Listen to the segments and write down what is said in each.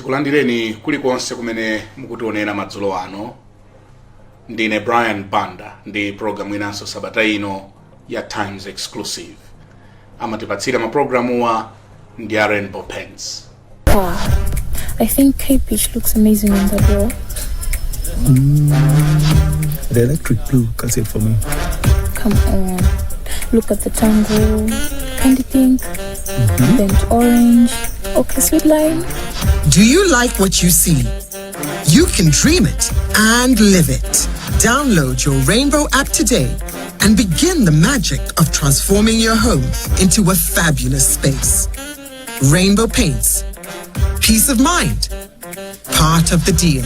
tikulandireni kulikonse kumene mukutionera madzulo ano. Ndine Brian Banda ndi programu inanso sabata ino ya Times Exclusive. Amatipatsira maprogramu wa ndi Rainbow Pens. Wow, I think K-Peach looks amazing in the door. The electric blue, can say it for me. Come on, look at the tango, candy pink, burnt orange, okay, sweet lime. Do you like what you see? You can dream it and live it. Download your Rainbow app today and begin the magic of transforming your home into a fabulous space. Rainbow Paints. Peace of mind. Part of the deal.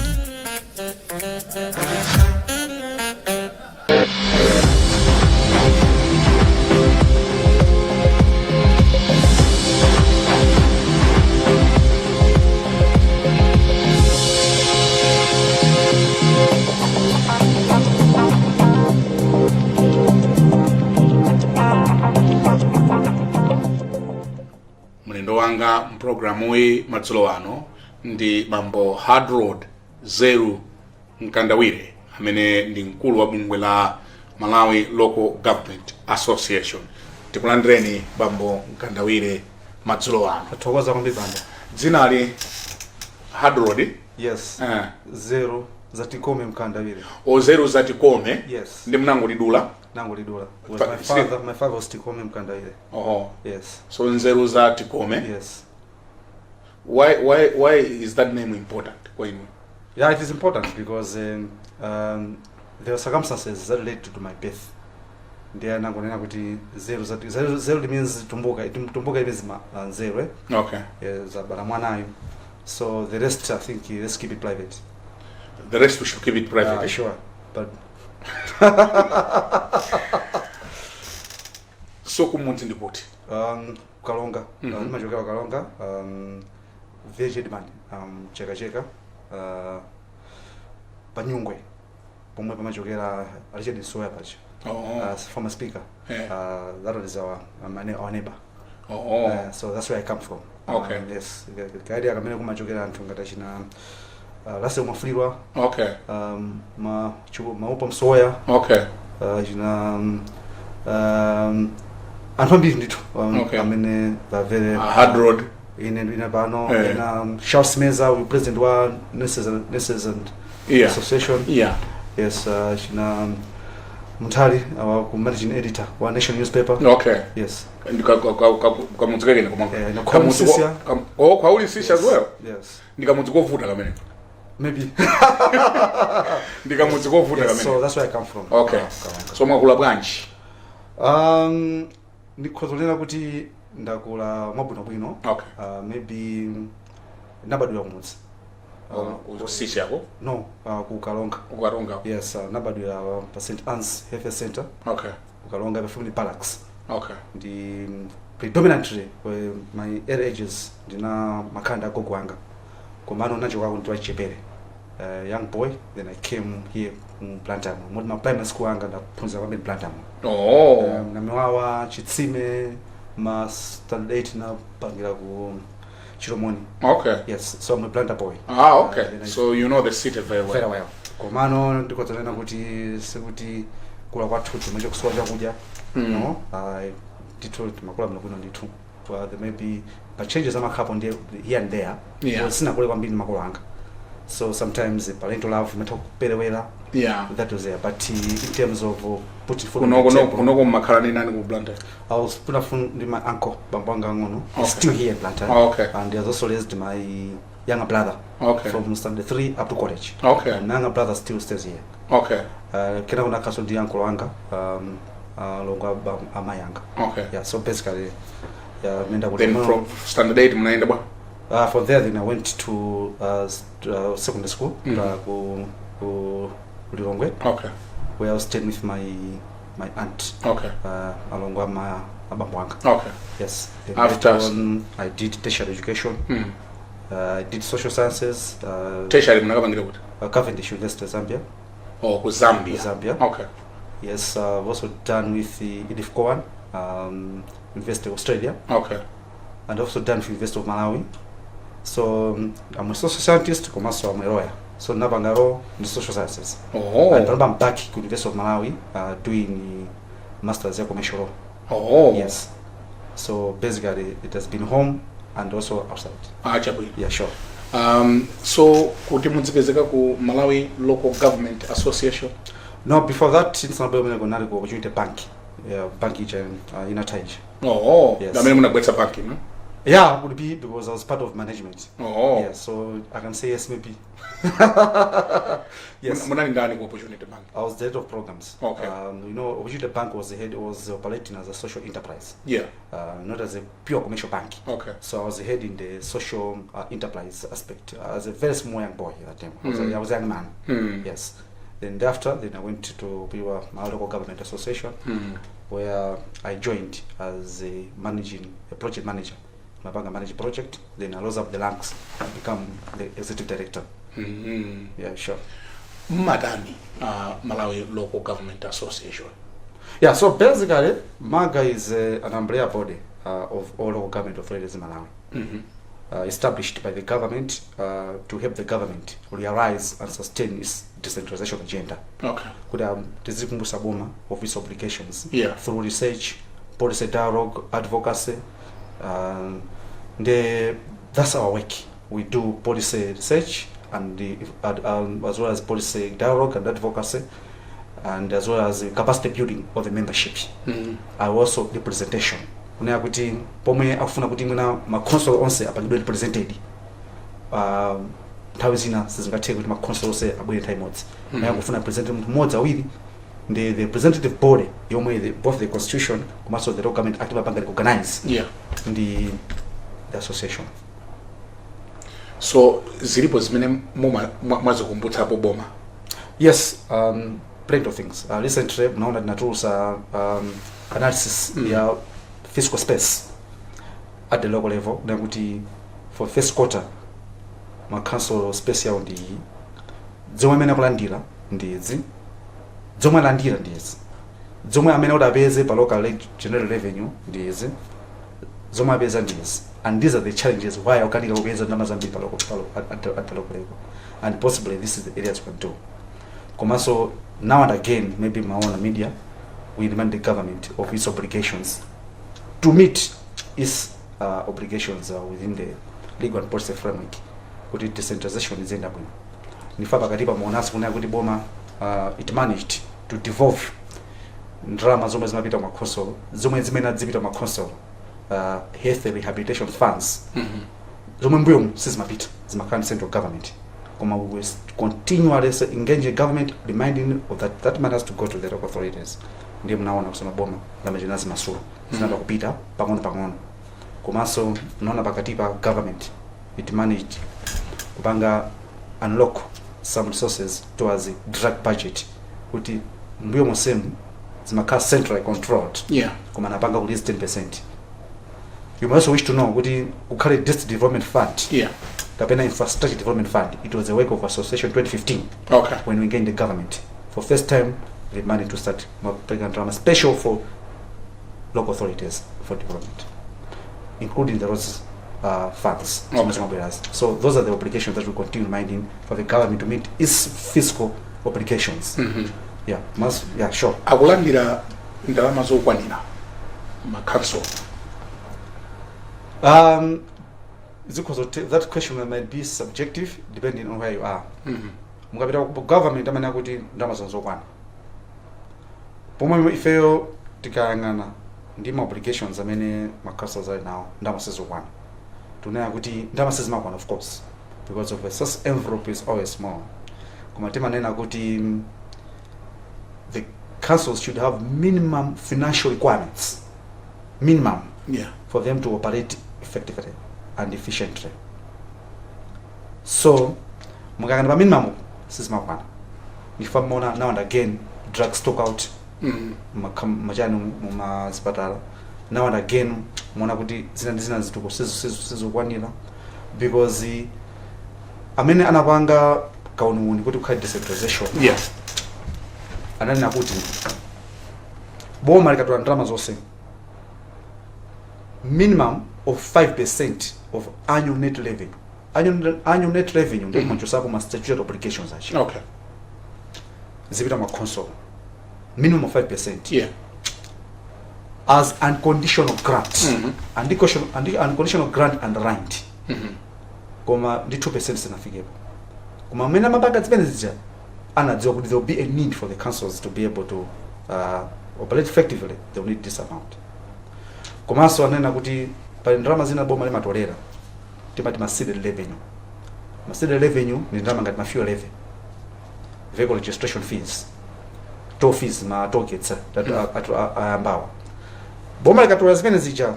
Wanga mprogramu hii madzulo ano ndi mambo Hardrod Zeru Mkandawire amene ndi mkulu wa bungwe la Malawi Local Government Association. Tikulandireni bambo Mkandawire madzulo ano. Athokoza kwambiri banda. Dzina ali Hardrod? Yes. Zeru zatikome Mkandawire. O Zeru zatikome? Yes. Ndi mnango lidula? Nango lidula. My father was tikome Mkandawire. Oh. Yes. So Zeru zatikome? Yes. Why is that name important? Yeah, it is important because there are circumstances that led to my birth. Ndiye nangonena kuti Zeru means tumbuka means Zeru. Okay. Yes, but mwanayo. So the rest I think let's keep it private. The rest we should keep it private. Sure. But so kumunzi ndipoti? Kalonga. Nimachokera Kalonga. Village man, cheka Panyungwe pomwe pamachokera Richard Soya pacha. Former speaker. That is our neighbor. So that's where I come from. Okay. Yes. Kaidi akamene kumachokera anthu ngati china lase umafulirwa. Okay. Maupa msoya. Okay. China anthu ambiri ndithu amene very Hardrod in pano in Charles Meza, we president wa nurses and association. Yeah. Yes, china Mutali, our managing editor wa Nation newspaper. Okay. Yes. And kamudzikeke na kamudziko. Oh, kwa uli sisha as well. Yes. Ndikamudziko vuta kamene. Maybe. Ndikamudziko vuta kamene. So that's where I come from. Okay. So mwakula bwanji? Ndikhozolera kuti ndakula mwabwino. Okay. Maybe nabadwira kumudzi. Usisha yako? No, kukalonga. Kukalonga. Yes, nabadwira pa St. Anne's Health Center. Okay. Kukalonga pa family barracks. Okay. The predominantly my early ages ndina makhanda akogwanga. Komano nachoka kunti Chipere. Young boy, then I came here in Blantyre. My primary school anga ndaphunzira kwambiri Blantyre. Oh. Namiwawa Chitsime ma standard 8 na pangira ku Chiromoni. Okay. Yes, so I'm a Blantyre boy. Okay. So you know the city very well. Very well. Komano ndikotanena kuti sekuti kula kwathu tumeje kuswa chakudya. No, I did makula mnokuno ndithu. There may be changes amakhapo here and there. Yeah. Sina kule kwambiri makolo anga. So sometimes parental love metal pelewera. Yeah. That was there. But in terms of putting food kunoko makhala nani ku Blantyre? I was put up with my uncle Bambanga Ngono. He's still here in Blantyre. Okay. And he has also raised my younger brother. Okay. From standard 3 up to college. Okay. And my younger brother still stays here. Okay. Kena kuna kaso ndi uncle wanga longa amayanga. Okay. Yeah, so basically then from standard 8 mnaenda bwa? From there then I went to secondary school ku Lilongwe. Okay. Where I was staying with my aunt. Okay. Along with my abambwanga. Okay. Yes. Then After I did tertiary education. I did social sciences. Tertiary mnakapangira kuti? Cavendish University Zambia. Oh, ku Zambia. Zambia. Okay. Yes, I've also done with the Edith Cowan, University of Australia. Okay. And also done with University of Malawi. So I'm a social scientist, komanso I'm a lawyer. So napanga law and social sciences. Oh. And I'm back to the University of Malawi doing masters in commercial law. Oh. Yes. So basically it has been home and also outside. Chabwino. Yeah, sure. So kuti mudzipezeka ku Malawi Local Government Association? No, before that, since I'm going to go opportunity bank. Yeah, bank in a Taj. Oh. Yes. Damene munagwetsa banki, no? Yeah, would be because I was part of management. Oh. Yeah, so I can say yes, maybe. Yes. Munani ndani ku Opportunity Bank? I was the head of programs. Okay. You know, Opportunity Bank was operating as a social enterprise. Yeah. Not as a pure commercial bank. Okay. So I was the head in the social enterprise aspect. As a very small young boy at that time. I was a young man. Yes. Then after, I went to be my local government association, where I joined as a project manager. I manage project, then I rose up the ranks and become the executive director. Yeah, sure. Madani, Malawi Local Government Association. Yeah, so basically, MAGA is an umbrella body of all local government authorities in Malawi. Established by the government to help the government realize and sustain its decentralization agenda. Okay. Could have the of its obligations through research, policy dialogue, advocacy. That's our work. We do policy research and as well as policy dialogue and advocacy, and as well as capacity building of the membership. And also the presentation. Kuna kuti pomwe afuna kuti mwina ma council onse apangidwe represented. Nthawi zina sizingathe kuti ma council onse abwere nthawi imodzi. Maya kufuna representative mmodzi awiri the representative body yomwe both the constitution komanso the local government act mapanga organize the association. So zilipo zimene mwazikumbutsa hapo boma? Yes, plenty of things. Recently mnaona tinatulutsa analysis ya fiscal space at the local level. Nakuti for first quarter ma council space yawo ndi zomwe amene akulandira ndizi, zomwe alandira ndizi, zomwe amene udapeze pa local general revenue ndizi, zomwe apeza ndizi. And these are the challenges why ukanika kupeza ndalama zambiri pa local at the local level, and possibly this is the areas we can do. Komanso now and again, maybe my own media, we demand the government of its obligations to meet its obligations within the legal and policy framework. Kuti decentralization is enda bwino. Nifa pakati pa monasi kuna kuti boma it managed to devolve ndalama zomwe zimapita ma council, zomwe zimene zipita ma council health rehabilitation funds. Zomwe mbuyo sizimapita zimakhala central government. Koma we will continually engage government, reminding of that matters to go to the local authorities. Ndiye mnaona kusema boma la majinazi masuru zinataka kupita pang'ono. Komanso mnaona pakati pa government it managed kupanga unlock some resources towards the drug budget kuti mbuyo mosemu zimakhala centrally controlled. Koma napanga release 10%. You must wish to know kuti ukhale district development fund. Kapena infrastructure development fund. It was a work of association 2015. Okay. When we gained the government. For first time we managed to start program drama special for local authorities for development, including the roads funds. Okay. So those are the obligations that we continue minding for the government to meet its fiscal obligations. Yeah, sure. Akulandira ndalama zokwanira ma council. That question might be subjective depending on where you are. Mukapita ku government amene akuti ndalama zokwana. Pomwe ifeyo tikayang'ana ndi ma obligations amene ma councils are now ndalama sizokwana. Tunaya kuti ndalama sizimakwana, of course, because of the source envelope is always small. Koma timanena kuti the councils should have minimum financial requirements. Minimum. For them to operate effectively and efficiently. So, mukangana pa minimum sizimakwana. Ifa mona now and again drug stock out majani mumazipatala. Now and again mona kuti zina zituko sizokwanira because amene anapanga kaununi kuti kukhale decentralization. Ananena kuti boma likatola ndalama zonse minimum of 5% of annual net revenue annual net revenue ndi kumachosapo ma statutory obligations achi Okay. zipita ma console minimum of 5%. Yeah. As unconditional grant. Unconditional grant underlined. Koma ndi 2% sinafikepo. Koma mena mabanga zimene zija anadziwa kuti there will be a need for the councils to be able to operate effectively. They will need this amount. Komanso anena kuti pali ndalama zina boma limatolera timati ma seeded revenue. Ma seeded revenue ni ndalama ngati ma fuel levy, vehicle registration fees, toll fees, ma toll gates that ayambawa. Boma likatola zimene zija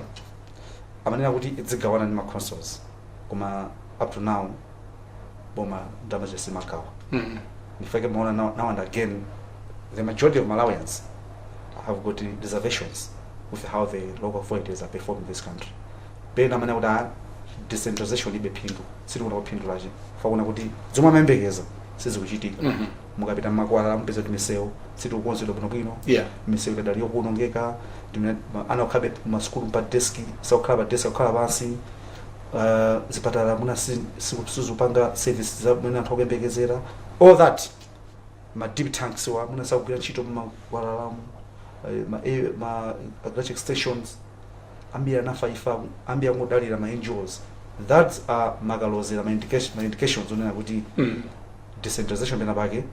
amanena kuti idzigawana ndi ma councils. Koma up to now boma ndalama zesimakawa. Nifike maona now and again the majority of Malawians have got reservations with how the local authorities are performing in this country. Pena mana kuti decentralization ibe phindu siri kuna kuphindu laje fakuna kuti zomwe mayembekeza sizikuchitika. Mukapita makwala mpeza kuti misewu siri kukonzedwa bwino misewu idadali yokuonongeka ana ukhabe masukulu pa deski sakukhala pa deski akukhala pansi zipatala muna sizupanga services za muna anthu akuyembekezera all that ma deep tanks wa muna sakugwira ntchito mawalalamu ma agriculture stations ambia nafa ifa ambia ngodalira ma NGOs that are magalozera ma indications onena kuti decentralization bena pake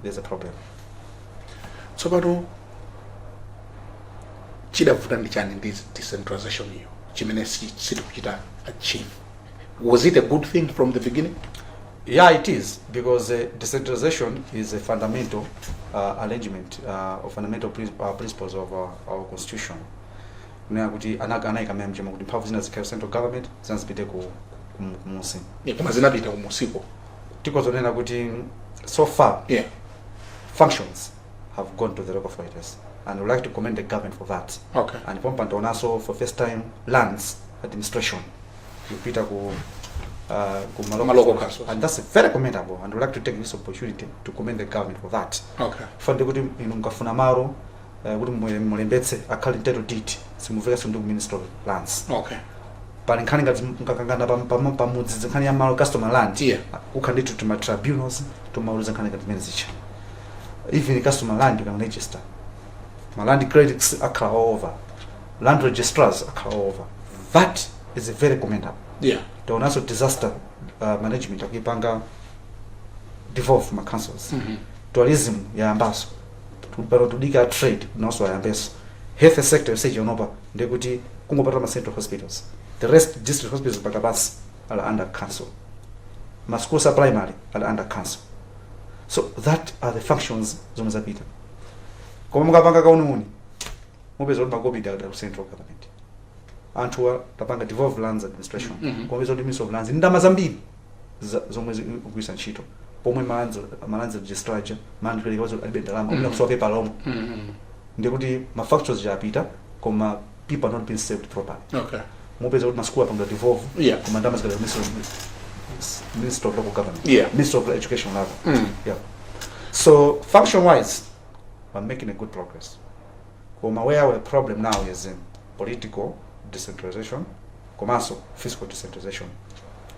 there's a problem. So pano chidavuta ndi chani ndi decentralization hiyo chimene sitikuchita achieve? Was it a good thing from the beginning? Yeah, it is, because decentralization is a fundamental arrangement or fundamental principles of our constitution. Kuna kuti anaika mema kuti mphamvu zina zikhala central government zinazipite ku kumusi. Koma zinapita kumusiko. Tiko zonena kuti so far functions have gone to the local authorities, and we like to commend the government for that. Okay. And Pompanton also for first time lands administration. Kupita ku local councils. And that's very commendable, and we like to take this opportunity to commend the government for that. Okay. Fande kuti mkafuna maro kuti mulembetse akhali title deed simuveka sundu minister of lands. Okay. Pali nkhani ngati mkakangana pamudzi nkhani ya malo customer land ukhanditu to my tribunals to mauliza nkhani ngati menzicha. Even customer land you can register. My land credits are all over. Land registrars are all over. That is very commendable. Yeah. There also disaster management akipanga devolve my councils. Tourism ya ambaso. Tuparo tudika trade also ya ambaso. Health sector say yonoba ndekuti kungopata ma central hospitals. The rest district hospitals bakabasi are under council. My schools are primary are under council. So that are the functions zomwe zapita. Koma mukapanga kaununi mupeza kuti makobida ku central government. Anthu tapanga devolve lands administration. Koma izo minister of lands ndama zambiri zomwe zikuisa ntchito. Pomwe malands registraja man credit wazo alibendalama umuna kusoke palomo. Ndikuti ma factors yapita koma people are not being saved properly. Okay. Mupeza kuti masukulu apanga devolve. Koma ndama zikala minister of local government. Minister of education level. So function wise we're making a good progress. Where our problem now is in political decentralization, also fiscal decentralization.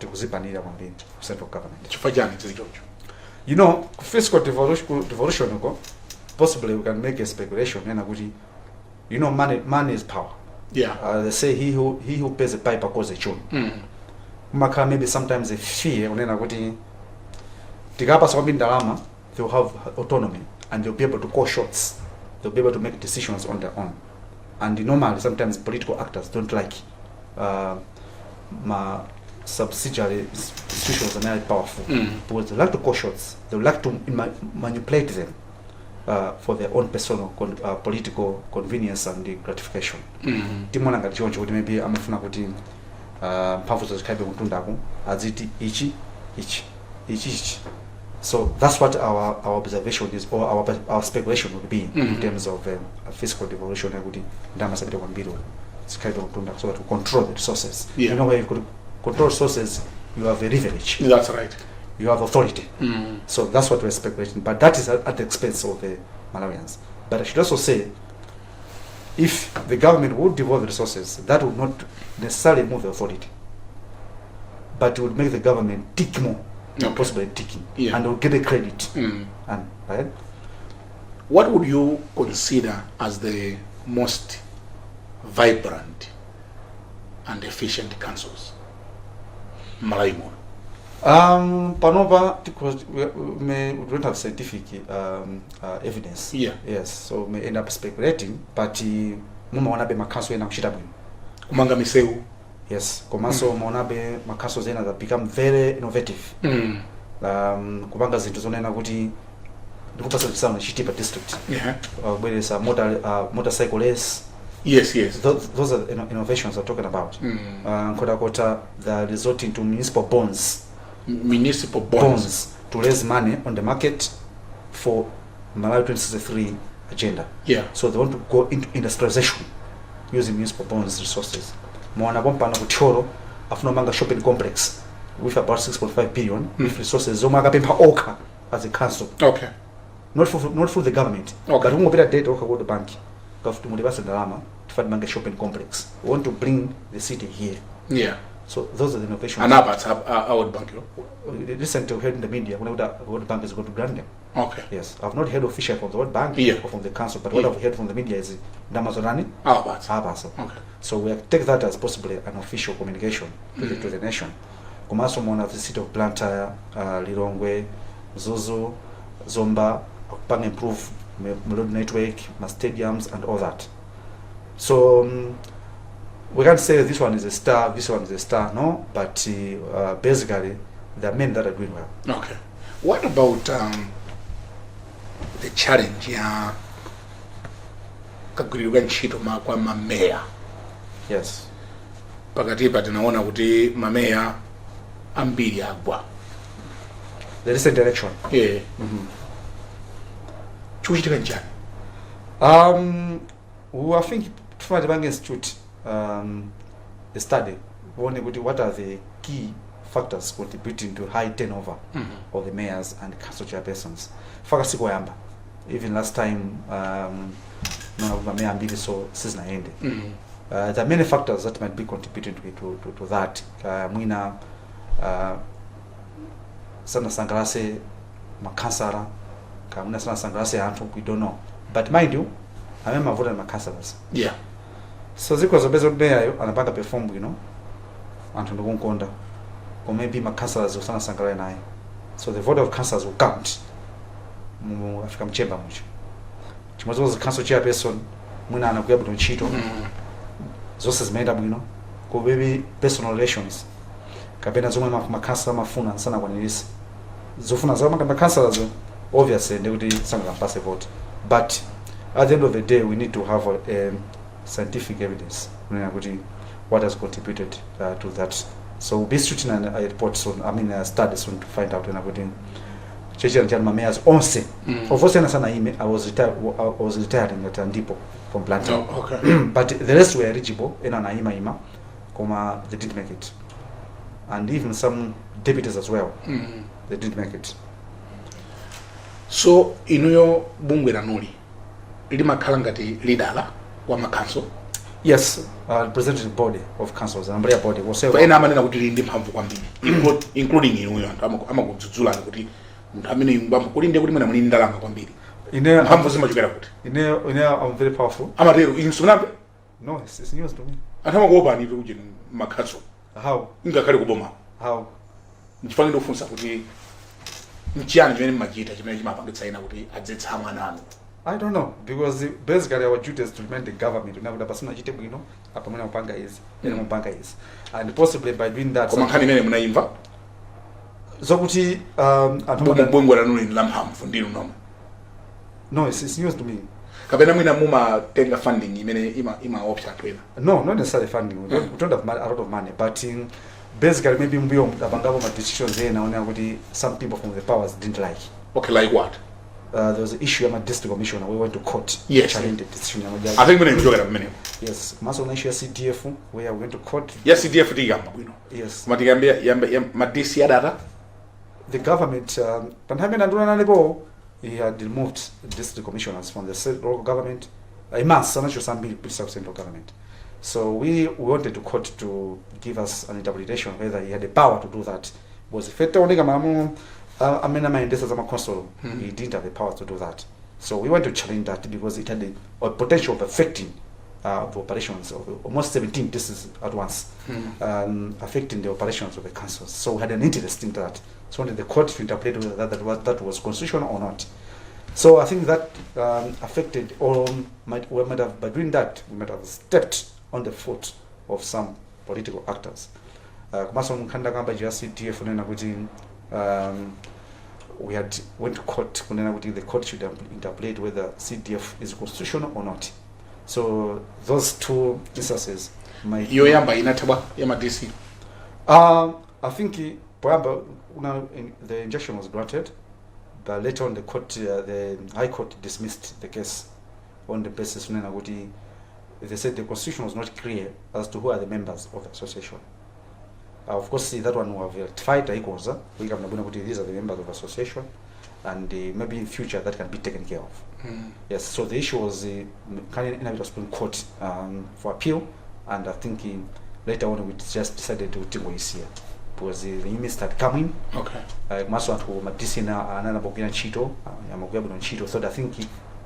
To kuzipanira kwambiri central government. Chifajani chizocho. You know, fiscal devolution possibly we can make a speculation kuti you know money is power. They say he who pays the piper calls the tune. Maybe sometimes a fear unena kuti tikapa sababu ndalama they'll have autonomy and they'll be able to call shots. They'll be able to make decisions on their own. And normally sometimes political actors don't like subsidiary institutions are very powerful. Because they like to call shots. They like to manipulate them for their own personal political convenience and gratification. Timona ngati choncho kuti maybe amafuna kuti mphamvu zozikhabe kuntundako aziti ichi. So that's what our observation is, or our speculation would be in terms of fiscal devolution. So to control the resources. You know, where you could control resources, you have a leverage. That's right. You have authority. So that's what we're speculating. But that is at the expense of the Malawians. But I should also say, if the government would devolve the resources, that would not necessarily move the authority. but it would make the government tick more, Okay. possibly ticking, Yeah. and they would get the credit. Mm. And right? What would you consider as the most vibrant and efficient councils? Malawi muno. Panova, because we don't have scientific evidence. Yeah. Yes, so we end up speculating, but mumaona be makaso ena kuchita bwino. Kumanga miseu. Yes, komanso mumaona be makaso ena that become very innovative. Kupanga zinthu zonena kuti ndikupasa chisano chitipa district. Yeah. Where there's a motorcycle race. Yes. Those are the innovations I'm talking about. Kota they're resorting to municipal bonds. Municipal bonds. To raise money on the market for Malawi 2063 agenda. Yeah. So they want to go into industrialization using municipal bonds resources. Mwana bompa na kuchoro afuna manga shopping complex with about 6.5 billion with resources zomaka pempa oka as a council. Okay. Not for the government. Okay. But we better date oka go to bank. To mulibasa ndalama to find manga shopping complex. We want to bring the city here. Yeah. So those are the innovations. And about our bank. Recently we heard in the media when the World Bank is going to grant them. Okay. Yes, I've not heard officially from the World Bank Yeah. or from the council, but what I've heard from the media is Damazonani, About. Abaso. Okay. So we take that as possibly an official communication to the nation. Kumaso mona the city of Blantyre, Lilongwe, Zuzu, Zomba, Bang improve road network, my stadiums and all that. So we can't say this one is a star, this one is a star, no, but basically there are men that are doing well. Okay. What about the challenge ya kagwirirwa ntchito kwa mameya? Yes. Pakati pa tinaona kuti mameya ambiri agwa. The recent election. Yeah. Chuchitika njani? I think Tamvani Bank Institute a study what are the key factors contributing to high turnover of the mayors and council chairpersons. Fakasi koyamba. Even last time nona mayor ambili so season end. There are many factors that might be contributing to that. Mwina sana sangalase makansara kamuna sana sangalase anthu, we don't know. But mind you, amema vote na councillors. Yeah. So ziko zobezo mayor anapanga perform, you know. Anthu ndikunkonda. Or maybe my councillors usana sangala naye. So the vote of councillors will count. Mu Africa mchemba mucho. Chimozo the council chairperson mwina anakuya buto nchito. Zose zimeenda bwino. Ko baby personal relations. Kapena zomwe makasa mafuna sana kwanilisi. Zofuna zama kama councillors obviously they would sanga pass a vote. But at the end of the day we need to have scientific evidence what has contributed to that. So we'll be shooting a report soon, a study soon to find out when everything. Cheche and Mameas onse. Of course, I was retiring at Andipo from Blantyre. Oh, okay. But the rest were eligible. Ena na ima, they didn't make it. And even some deputies as well, they didn't make it. So inuyo bungwe lanuli limakhala ngati leader wa makanso. Yes, representative body of councils, an umbrella body. Pa ena amanena kuti lili ndi mphamvu kwambiri, including inuyo anthu amakudzudzulani kuti munthu amene yumbamu kuli ndiye kuti mwina muli ndalama kwambiri. Mphamvu zimachokera kuti. I'm very powerful. Amatero insunabe? No, it's news to me. Anthu amakuopani kuti makanso. How? Ngakhale kuboma. How? Ndifanire kufunsa kuti nchiyani chimene mmachita chimene chimapangitsa ina kuti adzetsa mwana anu. I don't know, because basically our duty is to remind the government na kuti pasina chite bwino apa mwana mpanga is ene mpanga is, and possibly by doing that Koma nkhani imene munaimva zokuti bungwe lanuli la mphamvu ndinu nomwe. No, it's news to me. Kapena mwina mumatenga funding imene ima option twena. No, not necessarily funding. We don't have a lot of money, but basically maybe mbiyo abangabo ma decisions here naona kuti some people from the powers didn't like. Okay, like what? There was an issue about district commissioner. We went to court. Yes. Challenge the decision. I think we're going to minute. Yes. Maso na issue CDF where we went to court. Yes, CDF digamba bwino. Yes. Matigambia ma DC ya data. The government Panhamena and Dunanabo, he had removed district commissioners from the local government. A mass, I'm not sure some central government. So we wanted the court to give us an interpretation whether he had the power to do that. Was if it only he didn't have the power to do that. So we want to challenge that because it had a potential of affecting the operations of almost 17 pieces at once, affecting the operations of the councils. So we had an interest in that. So wanted the court to interpret whether that was constitutional or not. So I think that affected, or by doing that, we might have stepped on the foot of some political actors. We had went to court, the court should interpret whether CDF is constitutional or not. So those two instances might... I think the injunction was granted, but later on the court, the High Court dismissed the case on the basis they said the constitution was not clear as to who are the members of the association. Of course, that one will have rectified these are the members of the association, and maybe in future that can be taken care of. Yes, so the issue was carried in the Supreme Court for appeal, and I think later on we just decided to take this here because the emails started coming. Okay. So I think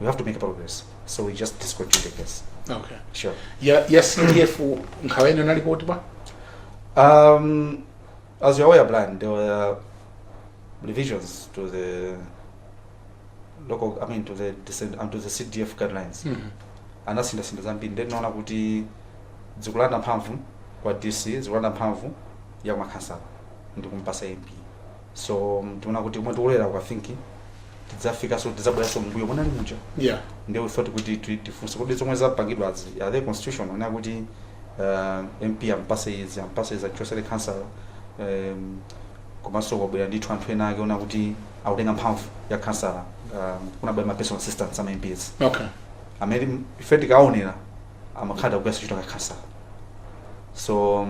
we have to make progress. So we just discontinued the case. Okay. Sure. Yes, CDF nkawene unalipoti ba? As you're aware, Brian, there were revisions to the local, to the CDF guidelines. And that's in the Zambia. Then no kuti zikulanda mphamvu kwa DC, zikulanda mphamvu ya makhansala ndi kumpasa MP. So tuna kuti umwe tolera kwa thinking tidzafika so tidzabweraso mbuyo mwana ali muja. Yeah. Ndio we thought kuti tifunse kuti zomwe zapangidwa are they constitutional na kuti MP ampase izi achosele council komanso kwabwera ndithu anthu ena ake ona kuti akutenga mphamvu ya council kunabwera ma personal assistants ama MPs. Okay. Amene ife tikaonera amakhala kugasa chito ka council. So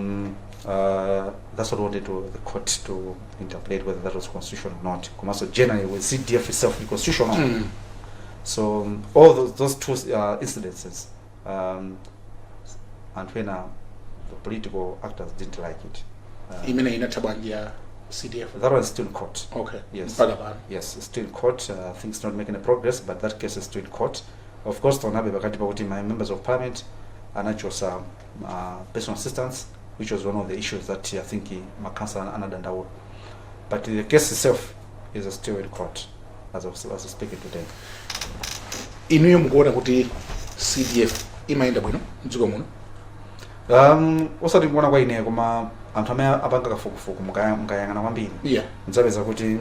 that's what we wanted the court to interpret whether that was constitutional or not. Komanso generally with CDF itself is constitutional. So all those two incidences, and when the political actors didn't like it. CDF. That one is still in court. Okay. Yes. Yes, it's still in court. Things not making a progress, but that case is still in court. Of course, my members of parliament and not just personal assistants, which was one of the issues that I think my council and but the case itself is still in court as of speaking today. Inuyo mkuona kuti CDF imaenda bwino mdziko muno? Osati kuona kwa ine koma anthu amene apanga kafukufuku mukayang'ana kwambiri. Yeah. Mdzapeza kuti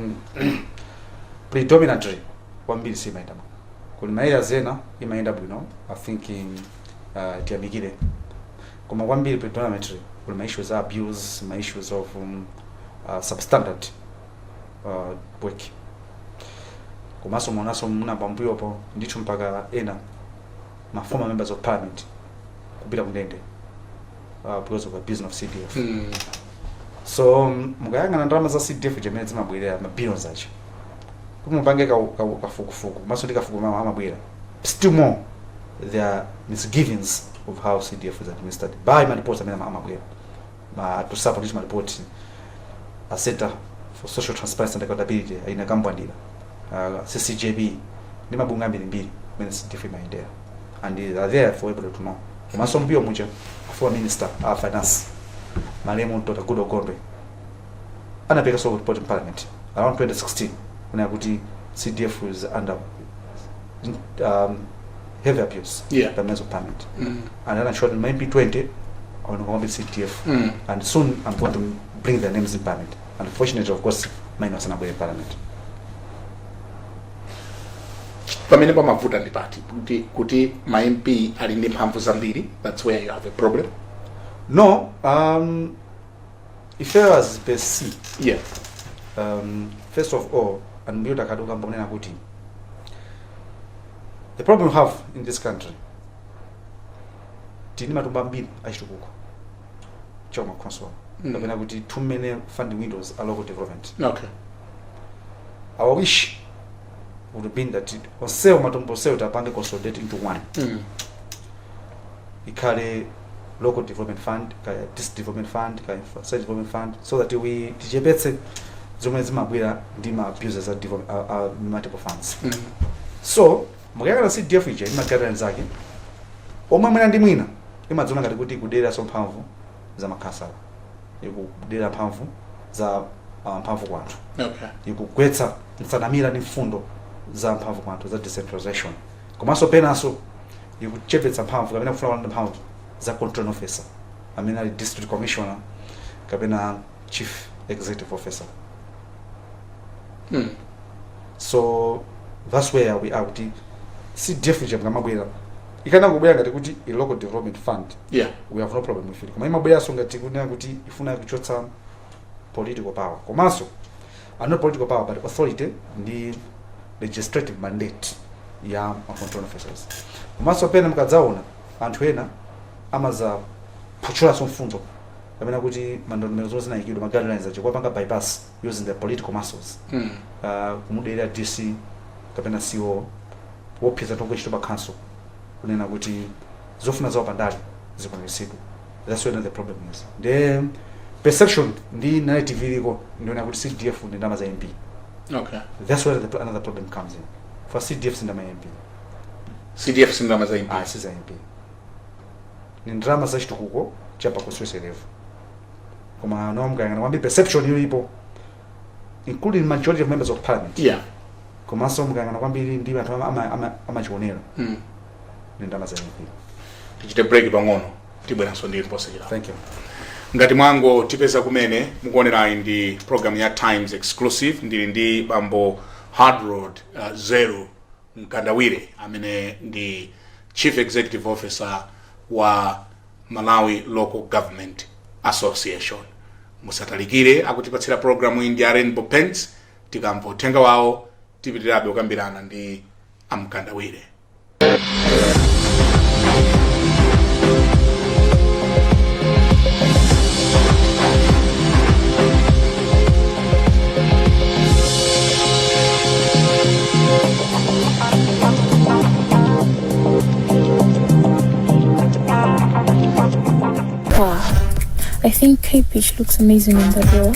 predominantly kwambiri simaenda bwino. Kuli maera zena imaenda bwino, I think tiyamikire. Koma kwambiri predominantly kuli ma issues of abuse, ma issues of substandard work. Komanso munaso munamba mbuyopo ndithu mpaka ena ma former members of parliament kupita kundende because of abuse of CDF. So mukayang'ana ndalama za CDF jemene zimabwerera ma billions acho kumupange kafukufuku maso ndikafuku amabwera still more there are misgivings of how CDF is administered by my reports amene amabwera to support my report a Center for Social Transparency and Accountability ina kambwandira CCJB ni mabunga mbili when CDF imaendera and they are there for able to know. Maso mbio muja for minister of finance Malemu Dr. Kudo Gombe anapeka so report in parliament around 2016 when akuti CDF was under heavy abuse by members of parliament. And then I showed maybe 20 on Gombe CDF and soon I'm going to bring their names in parliament. Unfortunately, of course, mine was not in parliament. Pamene pamavuta ndi pati kuti ma MP ali ndi mphamvu zambiri, that's where you have a problem. No, if I was best yeah. First of all, and the problem we have in this country, too many funding windows are local development. Okay. Our wish would have been that on sale matumbo sale tapange consolidate into one. Ikale local development fund, district development fund, state development fund, so that we tichepetse zomwe zimabwera ndi ma abusers a multiple funds. So mukayang'ana CDF ije ima guidelines zake omwe mwina ndi mwina imadziona ngati kuti ikudera so mphamvu za makhansala, ikudera mphamvu za mphamvu kwanthu, ikugwetsa nsanamira ndi mfundo za mphamvu kwanthu za decentralization, komanso penanso ikuchepetsa mphamvu kapena kufuna kulanda mphamvu za control officer amene ali district commissioner kapena chief executive officer. So that's where we are. CDF ije mkamabwera ikana kubwera ngati kuti a local development fund, we have no problem with it. Koma imabwera so ngati kunena kuti ifuna kuchotsa political power, komanso not political power but authority ndi legislative mandate ya control officers. Komanso pena mukadzaona anthu ena amaza puchula so mfundo kapena kuti mandondomeko zinayikidwa ma guidelines acho kwapanga bypass using the political muscles. Kumudera DC kapena CO wophiza tongo chito ba council kunena kuti zofuna zawo pandali zikunesidwa. That's where the problem is. The perception ndi narrative iliko ndiona kuti CDF ndi ndama za MP. That's where another problem comes in. For CDF ndi ndama MP. CDF ndi ndama za MP. Si za MP. Ni ndama za chitukuko chapa kuswese level. Koma no mukayang'ana kwambiri perception ilipo, including majority of members of parliament. Komanso mukayang'ana kwambiri ndi anthu amachionera. Ni ndama za MP. Tichite break pang'ono tibweranso ndi posachira. Thank you. Ngati mwango tipeza kumene mukuonera ndi program ya Times Exclusive ndili ndi bambo Hardrod Zeru Mkandawire amene ndi Chief Executive Officer wa Malawi Local Government Association. Musatalikire akutipatsira programu ndi Rainbow Pens, tikamva uthenga wawo tipitirabe kukambirana ndi Mkandawire. I think K-Pitch looks amazing in that role.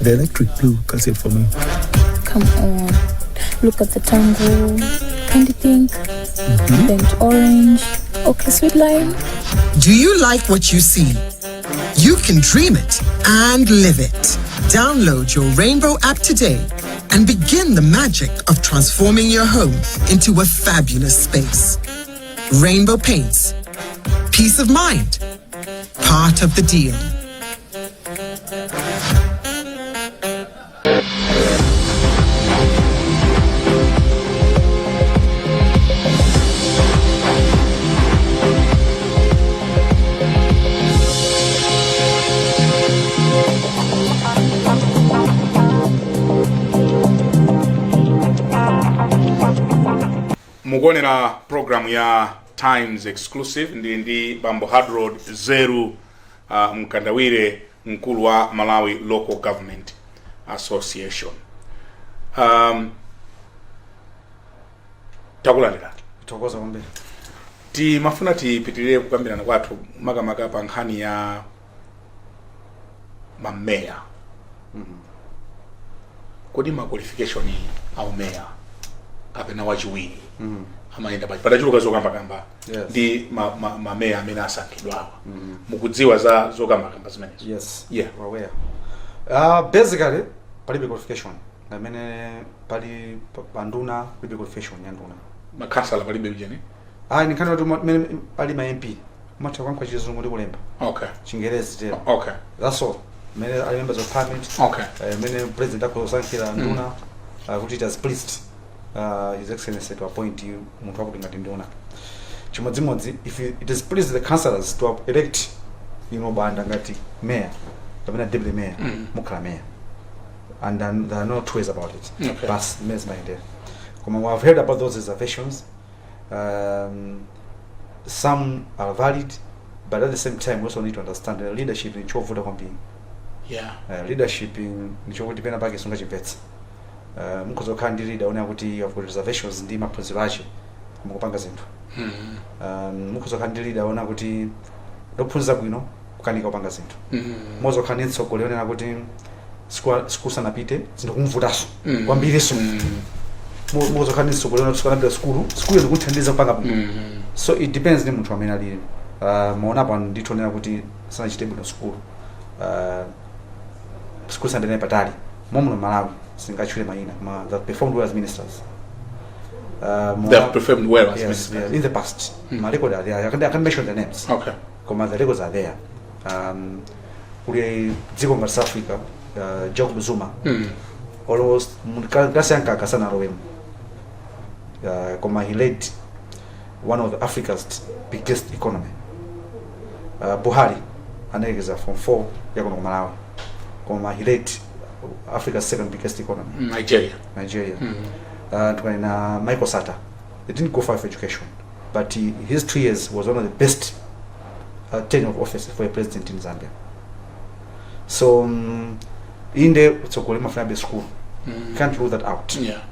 The electric blue cuts it for me. Come on. Look at the tango. Candy pink. Burnt orange. Okay, sweet lime. Do you like what you see? You can dream it and live it. Download your Rainbow app today and begin the magic of transforming your home into a fabulous space. Rainbow Paints. Peace of mind. Part of the deal. Mukuonera program ya Times Exclusive ndi bambo Hardrod Zeru Mkandawire, mkulu wa Malawi Local Government Association. Takulandira. Tokoza kwambiri. Mafuna tipitirire kukambirana kwathu makamaka pa nkhani ya mameya. Kodi ma qualification au meya kapena wachiwiri. Amaenda patachuluka zokamba ndi mameya amene asankhidwawa. Mukudziwa za zokamba zimenezo? Yes. Yeah. Aware. Basically palibe qualification amene pali panduna palibe qualification ya nduna. Makhansala palibe ujeni? Ni kana kuti pali ma MP matha kwankha chizungu ndi kulemba. Chingerezi tero. That's all. Many members of parliament. Many president akusankhira nduna kuti it has pleased His Excellency to appoint you munthu wakuti ngati nduna. Chimodzimodzi if it is pleased the councillors to elect banda ngati mayor kapena deputy mayor mukhala mayor, and then there are no two ways about it. Bas mes maende. Come we have heard about those reservations. Some are valid, but at the same time we also need to understand the leadership in chovuta kwambiri. Leadership in chovuta dependa pake sunga chipetsa. Mukuzokhala ndi leader ona kuti you have got reservations ndi maphunziro ache mukupanga zinthu. mukhoza ndi leader ona kuti ndophunzira bwino kukanika upanga zinthu mozo khani ntsogole onena kuti school sanapite zinthu kumvutaso kwambiriso mozo khani ntsogole ona tusanapita school ndikuthandiza kupanga bwino so it depends ni munthu amene ali maona pa nditonera kuti sanachite bwino school sandene patali momuno Malawi singachule mayina that performed well as ministers. They have performed well as yes, ministers in the past. My record are there. I can mention the names. Okay. Because the records are there. Kule dziko la South Africa, Jacob Zuma. Almost mukasiyanka kasana rowemu. Koma he led one of Africa's biggest economy. Buhari anegeza from 4 yakono Malawi. Koma he led Africa's second biggest economy. Nigeria. And Michael Sata, they didn't go far for education, but his 2 years was one of the best tenure of office for a president in Zambia. So in there, so Kolema Flabe school, can't rule that out. Yeah.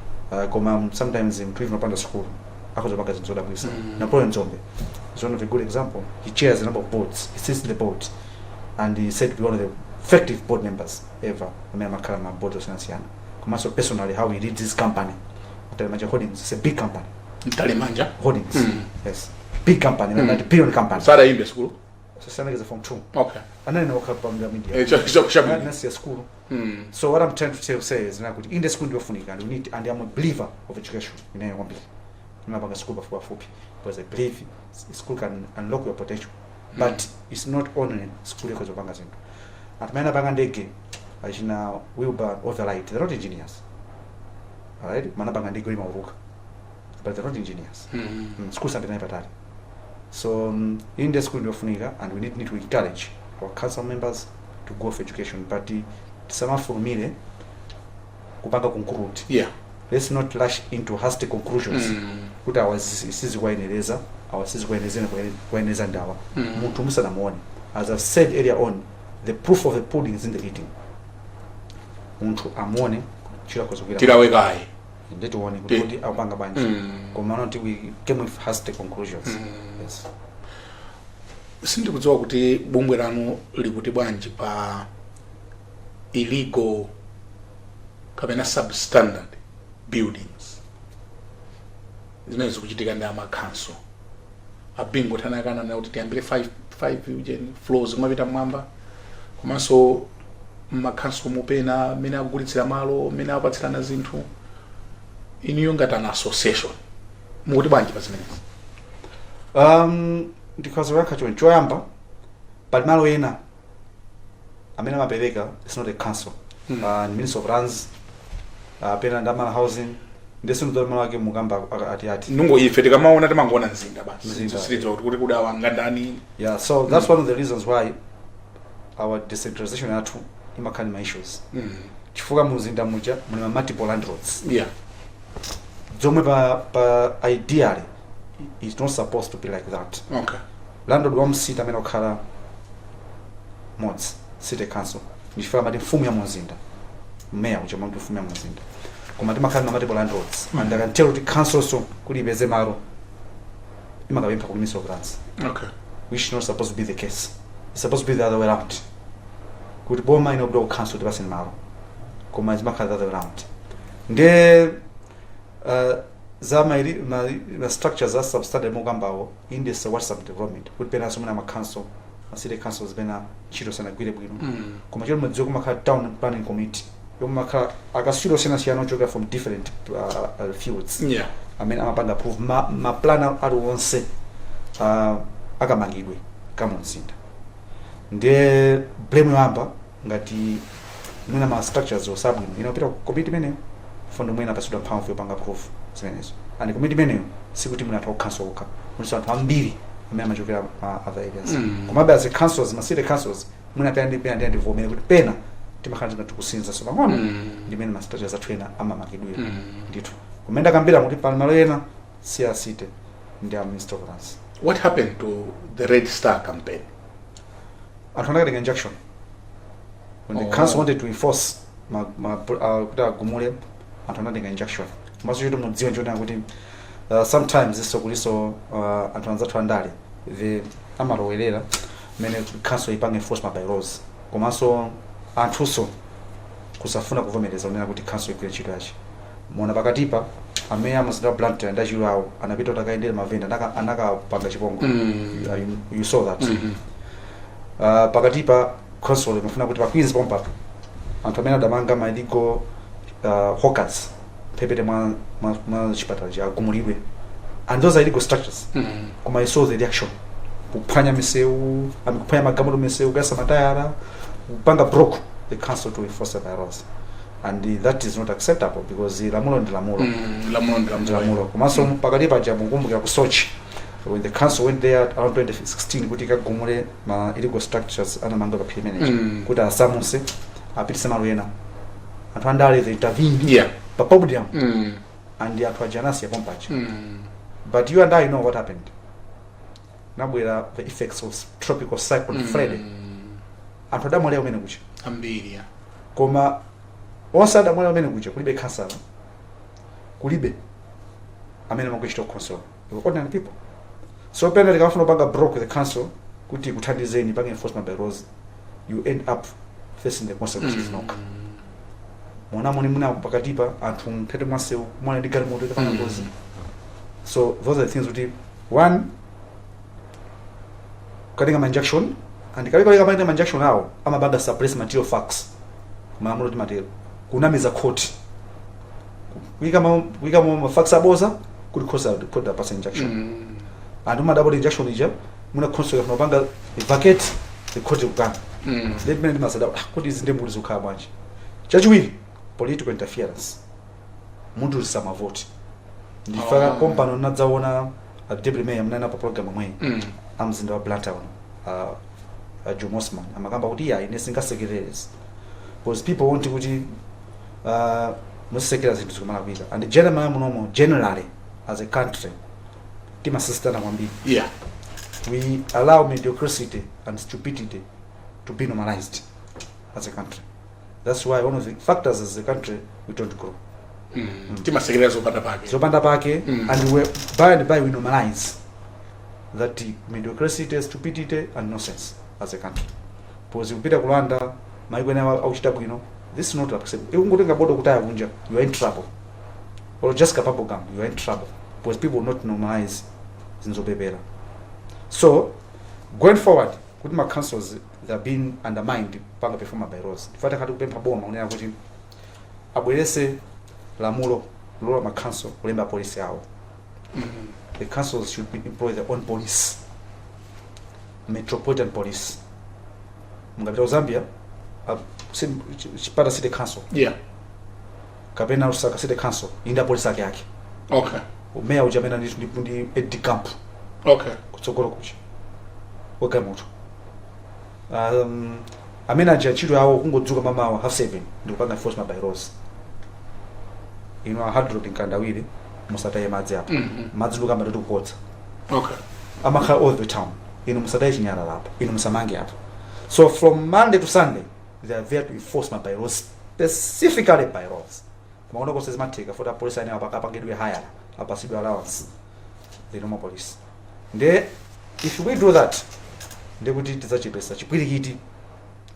Sometimes in even upon the school, Akozobakas in Zodabisa. Napoleon Zomwe is one of a good example. He chairs a number of boards, he sits in the board, and he said to be one of the effective board members ever. I mean, Makarama board of Senasiana. So personally, how he leads this company. Talimanja Holdings, it's a big company. Talimanja Holdings, yes, big company, not a billion company. Sara in the school. So Sana is from 2. Okay. And then I work up on the media. That's your school. So what I'm trying to say is, in the school and we need, and I'm a believer of education. In any one I'm not a school before because I believe school can unlock your potential, but it's not only school because of Bangazin. At Mena Bangandeke, as you know, Wilbur overlight. They're not engineers. Alright, Manabangandeke Mauruka, but they're not engineers. Schools are the so in the school of Funiga, and we need to encourage our council members to go for education. But some for me, Kupanga conclude. Yeah. Let's not rush into hasty conclusions. Put our sisi kwa ineleza, our sisi kwa ineleza ndawa. Mutumusa na mwoni. As I've said earlier on, the proof of the pudding is in the eating. Muntu amwone chira kozokira. Tira wegai. Ndeto woni kuti abanga banje. Komano until we came with hasty conclusions. Yes. Sindi kudziwa kuti bungwe lanu likuti bwanji pa illegal kapena substandard buildings. Zimene zikuchitika ndi amakanso. Abingo tanakana na kuti tiyambire 5 floors kumapita mwamba. Komanso makanso mupena mena akugulitsira malo, mena apatsirana zinthu. Iniyo ngati an association. Mukuti bwanji pa zimene. Because wakacho choyamba but malo ena amene mapereka it's not a council. Minister of Lands pena ndama housing ndese ndo malo ake mugamba ati nungo ife tikamaona timangona nzinda basi sirizo kuti kudawa ngandani. Yeah, so that's one of the reasons why our decentralization atu imakani ma issues. Chifuka muzinda muja muna multiple landlords. Yeah. Zomwe pa ideally it's not supposed to be like that. Okay. Landlord wa msita amene okhala mods city council ndifika mati mfumu ya muzinda mayor uja mtu mfumu ya muzinda koma timakhala na multiple landlords and I can tell the council so kuli beze malo imakabempha ku Minister of Lands. Okay. Which is not supposed to be the case. It's supposed to be the other way around. Kuti boma ino block council tibasi malo koma imakhala the other way around. Nde zama ili ma structures za substandard mugambawo in this WhatsApp development would be as many council city councils bena chiro sana gwire bwino koma chiro madziko makhala town planning committee yomakhala akasiro sena siyano choka from different fields. Yeah. I mean amapanga approve ma plan ali wonse akamangidwe kama mzinda ndiye blame yamba ngati muna ma structures zo sabwino inapita committee mene fondo mwena pasuda pound for panga proof zimenezo and committee mene sikuti muna talk council ka musa twambiri amene machokera other areas koma basi councils ma city councils muna penda ndi vomera kuti pena timakhala tukusinza so pang'ono ndimene ma structures atwena ama makidwira ndithu kumenda kambira kuti pa malo ena si asite ndi a Minister of Lands. What happened to the Red Star campaign? Another injunction. When the council wanted to enforce gumule another injunction. Maso yoto mudziwa njona kuti sometimes iso kuliso anthu anzathu andale the amalowerera mene council ipange enforcement by laws komanso anthuso kusafuna kuvomereza unena kuti council igwire ntchito yachi mona pakatipa amene amazinda Blantyre ndachiro awo anapita kuti akayendere mavenda anakapanga chipongo. You saw that. Pakatipa council imafuna kuti pa Queens Pompapo anthu amene adamanga ma illegal hawkers pepete mwa chipatala cha agumulidwe, and those are illegal structures. Koma I saw the reaction kuphwanya misewu, kuphwanya magamoto misewu, kuyasa matayara, kupanga broke the council to enforce the laws, and that is not acceptable because lamulo ndi lamulo. Komanso pakati paja mukumbukira ku Sochi when the council went there around 2016 kuti ikagumule ma illegal structures anamanga pa PMNH kuti asamuse apitise malo ena anthu andale they intervened pa podium and anthu ajanasi yapompachi. But you and I know what happened. Nabwera the effects of tropical cyclone Freddy. Anthu adamwalira umene kucha ambiri koma onse adamwalira umene kucha kulibe council, kulibe amene makuchita console ordinary people. So pena likafuna panga broke the council kuti kuthandizeni panga enforcement by laws, you end up facing the consequences. Mwana muna pakatipa anthu mphete mwasewu mwana ndi galimoto ikafana ngozi. So those are the things kuti one katika injection and katika injection hao ama baga suppress material facts maamulo ti material kunamiza court wika mo facts aboza kuti kosa court pass injection and uma double injection ija muna consequence no banga vacate the court ukanga let me masada kuti izinde mbuli zokhala bwanji chachiwiri political interference muntu usama vote ndifaka kompano nadzaona deputy mayor mnana pa program mwe amzinda wa Blantyre Joe Osman amakamba kuti ya ine singasekererezi because people want kuti musekera zinthu zikumala kuika and generally as a country tima sistana kwambiri. We allow mediocrity and stupidity to be normalized as a country. That's why one of the factors as a country we don't grow. Tima sekerera zopanda pake and we by and by we normalize that mediocrity, stupidity and nonsense as a country. Because upita kulanda maiko na auchita bwino, this is not acceptable. Ungotenga bodo kutaya kunja, you are in trouble. Or just kapabo gam, you are in trouble. Because people will not normalize zinzobebera. So going forward, kuti ma councils they are being undermined panga performa by laws. Ifata kati kupempa boma unena kuti abwerese lamulo lola ma council kulemba police yao. The councils should employ their own police, metropolitan police. Mungapita Zambia, chipata city council. Kapena Lusaka city council, inda police yake. Meya ujamena ndi Eddie Camp. Kutsogolo kuchi. Weka moto. Amena chiro yawo kungodzuka mamawa 7:30 ndikupanga enforcement by laws. Hardrod Mkandawire musataye madzi apo. Madzi luka madoti kupotsa. Amakhala all the town. Musataye chinyala lapo. Musamange apo. So from Monday to Sunday they are there to enforce my by laws, specifically by laws. Maona ko says mateka for the police ane apakapangedwe higher apasidwe allowance the normal police. Nde if we do that nde kuti tidzachepesa chipwirikiti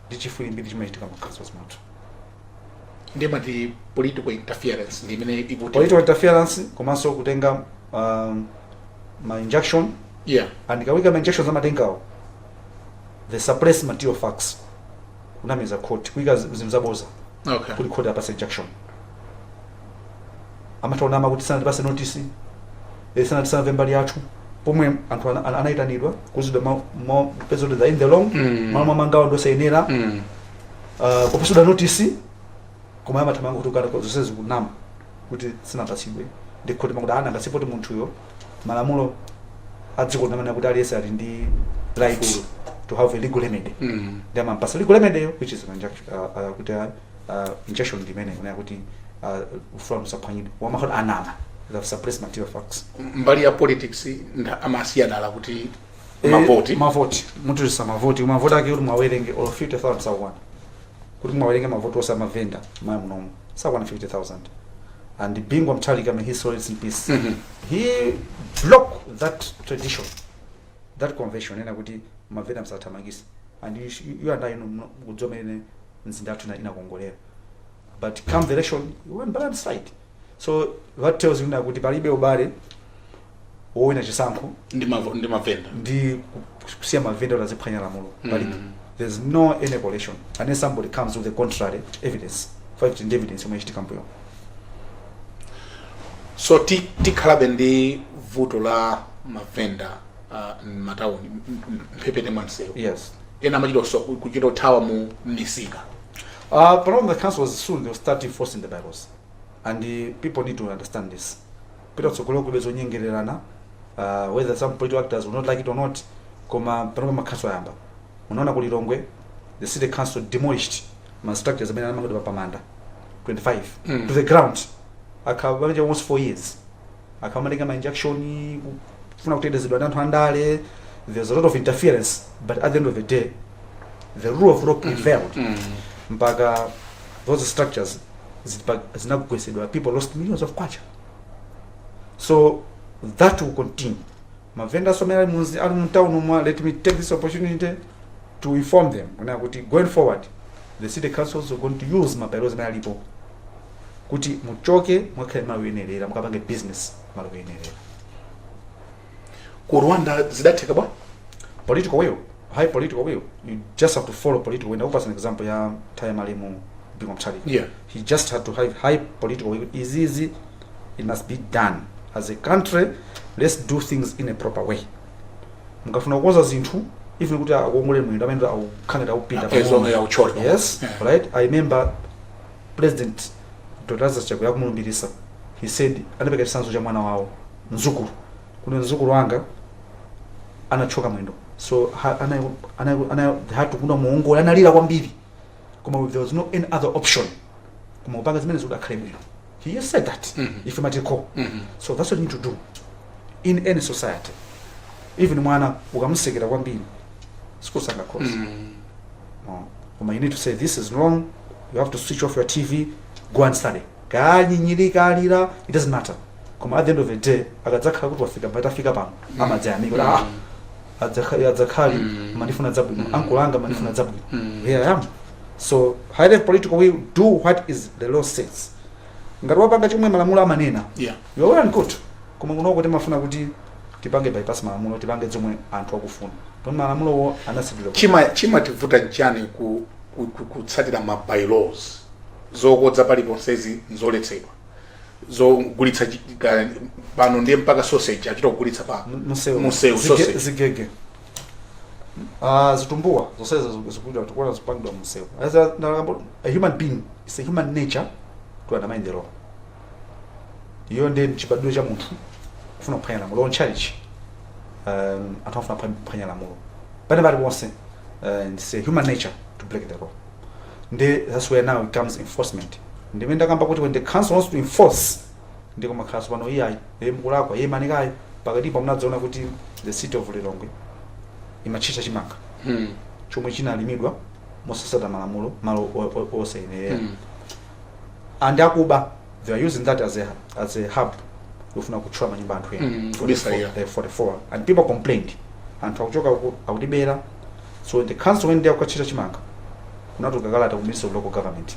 ndi chifulimbiri chimachitika mu councils mwathu. Ndema di political interference ndimene ibuti political interference komanso kutenga ma injection and kawika ma injections amatengawo the suppress material facts unamiza court kuika zimzaboza kuti court apase injection amataona kuti sana tipase notice sana tisana mbali yathu pomwe anthu anaitanidwa kuzidwa pezo the in the long mama mangawa ndo sayenera kopasuda notice koma amatamanga kuti ukana zonsezi kunama kuti sinapasidwe ndikoti makuda ana ngasipoti munthuyo malamulo adziko namana kuti aliyese ali ndi right to have a legal remedy. Ndema mpasa legal remedy which is kuti injection dimene kuna kuti ufuna musaphwanyidwe wamakhala anama the suppress material facts. Mbali ya politics amasiya dala kuti mavoti munthu usama mavoti ake kuti mwawerenge all 50,000 sawana kuti mwawerenge mavoti osama venda maya munomu sawana 50,000 and Bingwa Mtalika, may his soul rest in peace, he blocked that tradition, that convention, and I would Mavena Satamagis. And you and I know Udzomene Nzindatuna in a Congolese. But come the election, you went balance side. So what tells you now with the Baribe Obari or in a Chisanko, the Siama vendor as a Panyalamulo. There's no any correlation unless somebody comes with the contrary evidence. Fight in evidence you may come. So tikalabendi vutola mavenda matauni mpepete manseo. Yes. Ena majiro so kujiro tawa mu misika. Problem the council was soon they will start enforcing the bylaws, and the people need to understand this. People so kolo kubezo nyengererana whether some political actors will not like it or not. Koma problem council yamba. Unaona kulirongwe the city council demolished my structures amene amangodo pamanda 25 to the ground. Akabanja almost 4 years. Akamalika ma injection kufuna kutendezedwa anthu andale. There's a lot of interference, but at the end of the day the rule of law prevailed. Mpaka those structures zinakugwesedwa, people lost millions of kwacha. So that will continue. My vendors from let me take this opportunity to inform them going forward the city councils are going to use my bylaws malipo kuti muchoke mwakhe mawenerera mukapange business malowenerera. Ku Rwanda zidatheka bwa Political will, high political will. You just have to follow political will. Now, as an example, ya Tayamalimu Bingomchali. Yeah. He just had to have high political will. It's easy. It must be done. As a country, let's do things in a proper way. Mkafuna kuoza zintu, even kuta agongole mwendo, amendo au kangeda upita. Yes, right. I remember President Dodaza Chagwe Mulumbirisa. He said, anabeka chisanzo cha mwana wao Nzukuru. Kuna Nzukuru wanga anachoka mwendo. So they had to kuna muongo analira kwambiri. Kuma there was no any other option. Kuma upanga zimene zoda claim. He just said that. If you might call. So that's what you need to do in any society. Even mwana ukamsekera kwambiri. Sikusanga cross. Kuma you need to say this is wrong. You have to switch off your TV, go and study. Kalira, it doesn't matter. Kuma at the end of the day, akadzakhala kuti wafika batafika pano. Amadzami kuti adzakali manifuna zabu uncle anga manifuna zabu. Here I am. So high political will do what is the law says. Ngarwa panga chimwe malamulo amanena. Yeah. You are well and good. Kuma kuno kuti mafuna kuti tipange bypass malamulo tipange zomwe anthu akufuna. Pano malamulo wo anasidira. Chima tivuta nchani kutsatira ma bylaws. Zokodza palipo sezi nzoletsedwa. Zogulitsa pano ndiye mpaka sausage achita kugulitsa pa museu sausage zigege zitumbuwa zoseza zikuda tukona zipangwa museu. As a human being, it's a human nature to undermine the law. Iyo ndiye chibadwe cha munthu ufuna kuphwanya lamulo on charge atafuna kuphwanya lamulo bana bali wonse it's a human nature to break the law. That's where now it comes enforcement. Ndimenda kamba kuti when the council wants to enforce ndiko makhaso pano iyayi emkulakwa yemanikayo pakati pa mnadzaona kuti the city of Lilongwe imachita chimanga chomwe chinalimidwa mosasata malamulo malo osayenera and akuba they are using that as a hub ufuna kuchwa manyumba anthu ena 44 and people complained anthu akuchoka akutibera. So the council when they akachita chimanga kunatoka kalata ku Ministry of Local Government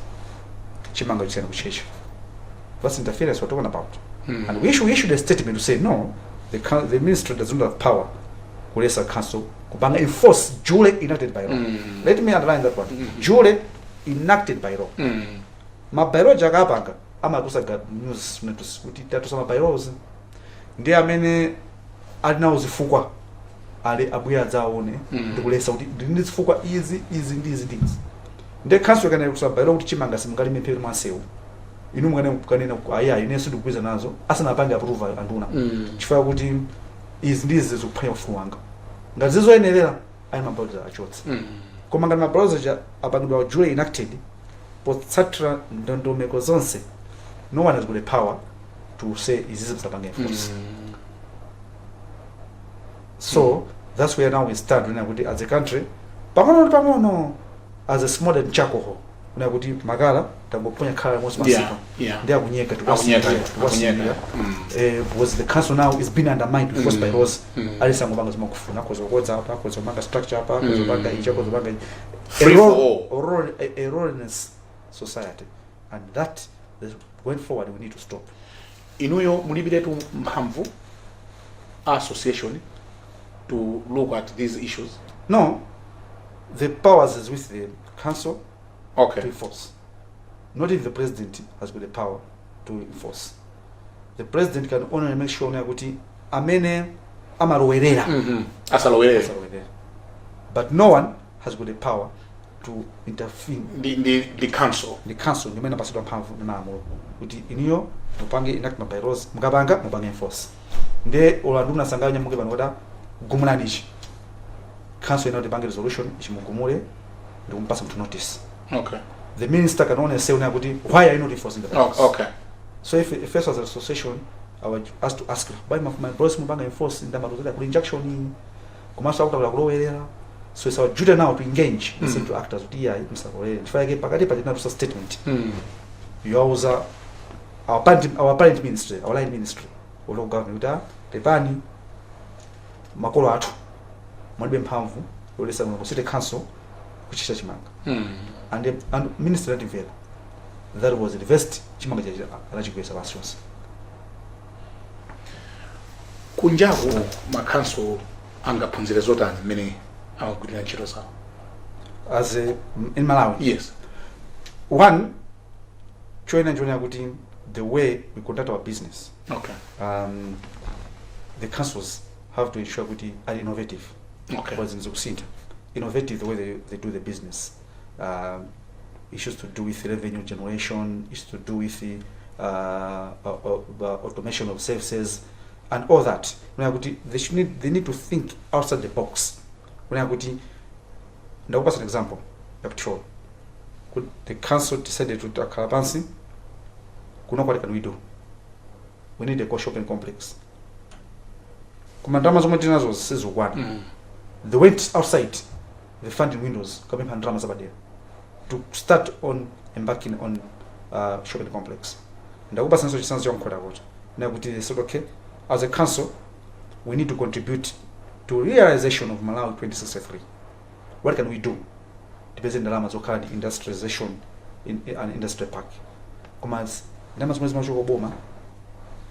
chimanga chisene kuchecha. That's interference we're talking about. And we should issue a statement to say no, the ministry does not have power to council to enforce duly enacted by law. Let me underline that one. Duly enacted by law. Ma bylaw jagabanga ama kusaga news kuti tatu sama bylaws ndiye amene alina uzifukwa ale abuya dzaone ndikulesa kuti ndizifukwa izi things. The council kana kusaba bylaw kuti chimanga simngalime mpero mwansewu inu mwana kukanena aya ineso ndikwiza nazo asana panga approve anduna chifukwa kuti izi ndizi zokuphwanya ufumu wanga ngazizoyenerera ayi mabauza achotse koma ngati mabauza apangidwa duly enacted potsatira ndondomeko zonse no one has got the power to say izizi msapanga enforce. So that's where now we start when as a country pang'ono as a small and charcoal kuna kuti makala tangoponya khala monse Yeah, masipa yeah. ndi akunyeka Akunyeka. because the council now is being undermined forced by laws alisangobanga zimakufuna kozokodza apa kozobanga structure apa kozobanga icha kozobanga Free for all. a role in this society, and that is going forward we need to stop. Inuyo mulibiretu mphamvu association to look at these issues. No, the powers is with the council to Okay. enforce. Not even the president has got the power to enforce. The president can only make sure kuti amene amarowerera. Asalowere. But no one has got the power to intervene. The council. The council ndimene pasidwa mphamvu namo kuti iniyo mupange enactment by laws mukapanga mupange enforce. Nde olandu mnasanganya muke panoda gumulani ichi. Council ino tipange resolution ichimugumule ndi kumpasa mtu notice. Okay. The minister can only say kuti why are you not enforcing the laws? Okay. So if first as an association I would ask to ask why my bros mupanga enforce in the matter of injunction kumaso akuta kulowerera. So it's our duty now to engage listen to actors with DI msakolere ndifake pakati pa statement. You always our parent ministry, our line ministry, or local government tepani makolo athu mwalibe mphamvu yolesa mu city council kuchicha chimanga. And minister Lativela, that was the first chimanga cha anachigwesa basons. Kunjaku makanso angaphunzire zotani mmene amagwirira ntchito zawo. As in Malawi. Yes. One, choina kuti the way we conduct our business. Okay. The councils have to ensure kuti are innovative. Okay. Because in Zukusinta, innovative the way they do the business. Issues to do with revenue generation, issues to do with the automation of services, and all that. They need to think outside the box. Now, as an example, patrol. Could the council decided to take Kalapansi? What can we do? We need a shopping complex. Kumandama Zomatinazo says one. They went outside the funding windows, coming from Drama Zabadea, to start on embarking on shopping complex. And the Uba Senso Sans Young Kodawot. Now, they said, okay, as a council, we need to contribute to realization of Malawi 2063. What can we do? Depends on the Lamas Okadi industrialization in an industry park. Commands Lamas Boma.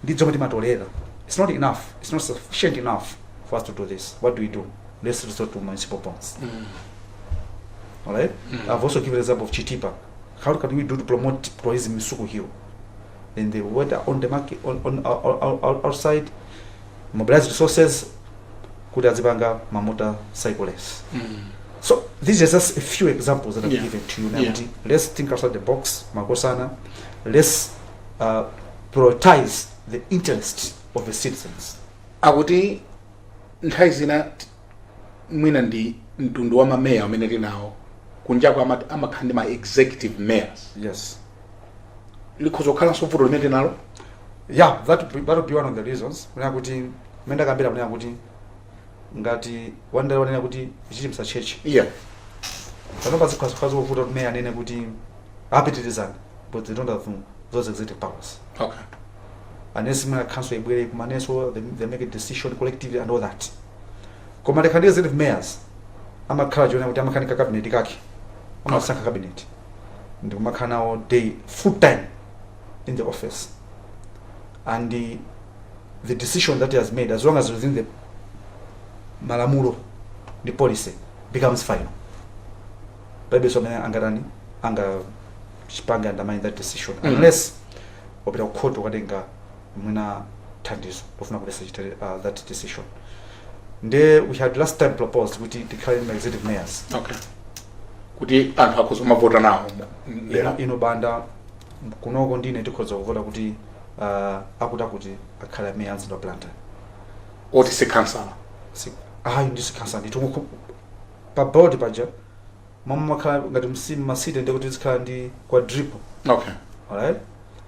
It's not enough, it's not sufficient enough for us to do this. What do we do? Let's resort to municipal bonds. Alright? I've also given an example of Chitipa. How can we do to promote tourism in Suku Hill? Then the weather on the market on outside, mobilize resources, Kudazibanga, Mamuta, cyclists. So these are just a few examples that I've given to you now. Yeah. Let's think outside the box, Magosana. Let's prioritize the interest of the citizens. Akuti nthawi zina mwina ndi mtundu wa mameya amene tinawo kunjaku amakhandi ma executive mayors. Yes. Likhoza kukhalanso vuto limene tinalo. Yeah, that would be one of the reasons. Kuti menda kambira kuti ngati wanda wanena kuti ichi msachechi. Yeah. Panopa zikhazi kuvuta kuti meya nene kuti apitirizana, but they don't have those executive powers. Okay. Unless when council ibwere kumaneso they make a decision collectively and all that. Koma the executive mayors amakhala jona kuti amakhanika cabinet kake. Amasaka cabinet. Ndi kumakhala all day full time in the office. And the decision that he has made, as long as within the malamulo, the policy becomes final. Maybe so many angarani chipanga undermine that decision unless opera court wakadenga muna thandizo pofuna kulesa that decision. We had last time proposed kuti declaring executive mayors. Okay. Kuti anthu akhoza mavota nawo. Inobanda kunoko ndine tikhoza kuvota kuti akuda kuti akhala mayors ndo planta. Oti se councillor. Ndisi councillor nditungu pa board paja. Mama makhala ngati msimu masite ndekuti zikhala ndi quadruple. Okay. Alright?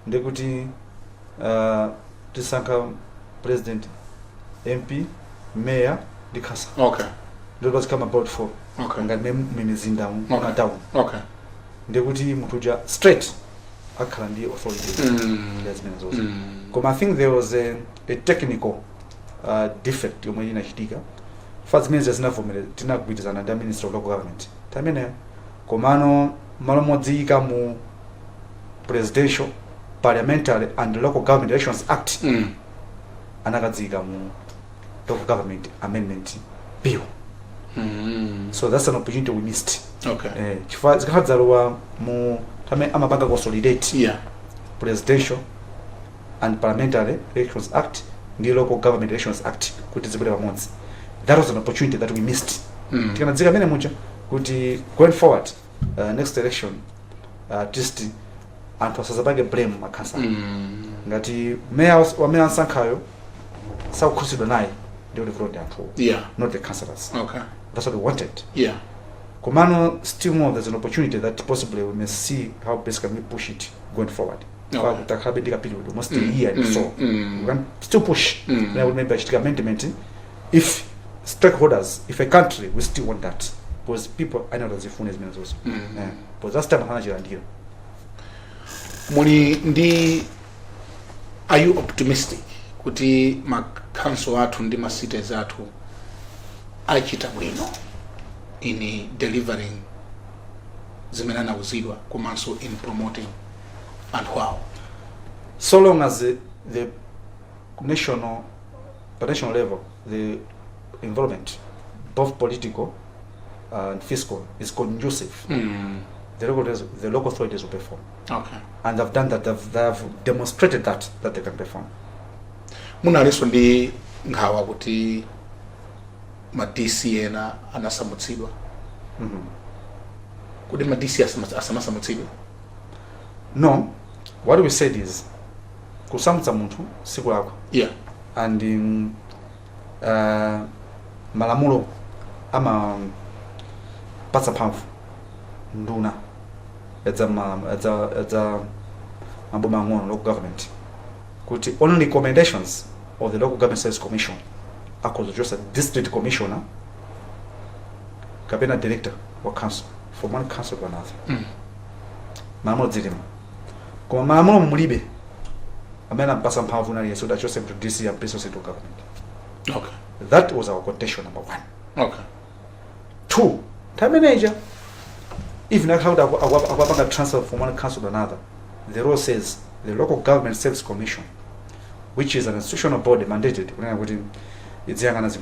Ndekuti tisankha president, MP, mayor, ndi councillor. Okay. Those come about for. Okay. Ngati mimizinda na town. Okay. ndekuti munthu uja straight akhala ndi authority yazimene zonse koma I think there was a technical defect yomwe inachitika fa zimene zinavomere tinagwirizana ndi minister of local government tamene komano malo modziyika mu presidential parliamentary and local government elections act anakadzika mu local government amendment bill so that's an opportunity we missed chifukwa zikadzalowa mu tamene amapanga consolidate presidential and parliamentary elections act ndi local government elections act kuti zibwere pamodzi. That was an opportunity that we missed. Tikanadzika mene mucha kuti going forward next election at least anthu asazapange blame makhansa ngati mayor asankhayo sakukhusidwa naye ndio vote anthu not the councillors. That's what we wanted. Komano still more there's an opportunity that possibly we may see how best can we push it going forward. Takhabe ndika period almost a year and so we can still push now we maybe achitika amendment if stakeholders, if a country, we still want that because people I know that's the phone is means also but that's time hana chilandira muni ndi are you optimistic kuti ma council athu ndi ma cities athu achita bwino in delivering zimene anauzidwa komanso in promoting and how so long as the national level the environment both political and fiscal is conducive the local authorities will perform and they've done that they've demonstrated that they can perform. Munaliso ndi nkhawa kuti ma DC ena anasamutsidwa kuti ma DC asamasamutsidwa. No, what we said is kusamutsa munthu siku lako and malamulo ama patsa mphamvu nduna edza maboma ang'ono local government kuti only recommendations of the local government service commission akozochosa district commissioner kapena director wa council from one council to another malamulo dzilima koma malamulo mulibe amene ampasa mphamvu naliye so dachose to DC and place to government. That was our contention number one. Two, time manager, even how to transfer from one council to another, the law says the local government service commission, which is an institutional body mandated, it's young and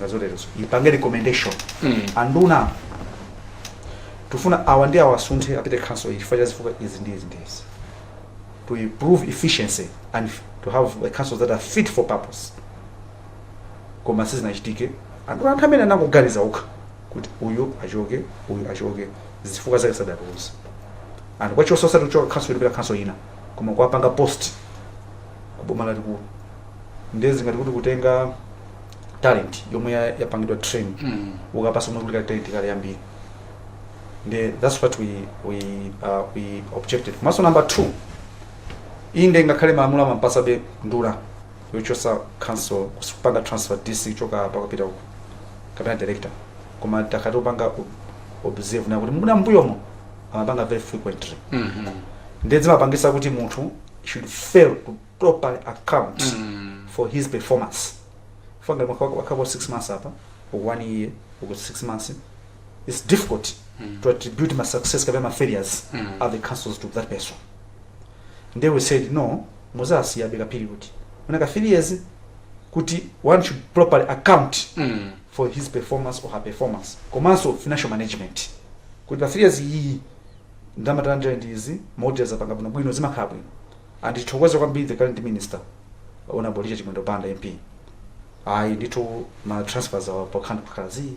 you can get recommendation and do now to find our day our soon to the council if is in this to improve efficiency and to have councils that are fit for purpose. Koma sisi nachitike anthu anthu amene anakuganiza ukha kuti uyu achoke zifuka zake sadatuza and kwacho sosati kuchoka council ilipita council ina koma kwapanga post kuboma lalikulu ndezi ngati kuti kutenga talent yomwe yapangidwa train ukapasa umwe kulika talent kale yambiri that's what we objected. Maso number 2 inde ngakhale malamulo amampasa be nduna yochosa council kusipanga transfer DC choka pakapita uko kapena director koma takatopanga observe na kuti muna mbuyomo amapanga very frequently ndezi mapangisa kuti munthu should fail to properly account for his performance for example a couple 6 months hapa or 1 year or 6 months it's difficult to attribute my success kapena my failures of the councils to that person. And they we said no mozasi ya bega period unaka failures kuti one should properly account for his performance or her performance komanso financial management kuti failures iyi ndamatanja ndizi models apanga bwino zimakhala bwino and ithokoza kwambiri the current minister ona bolija chimwendo panda MP I need to my transfers our pokando kazi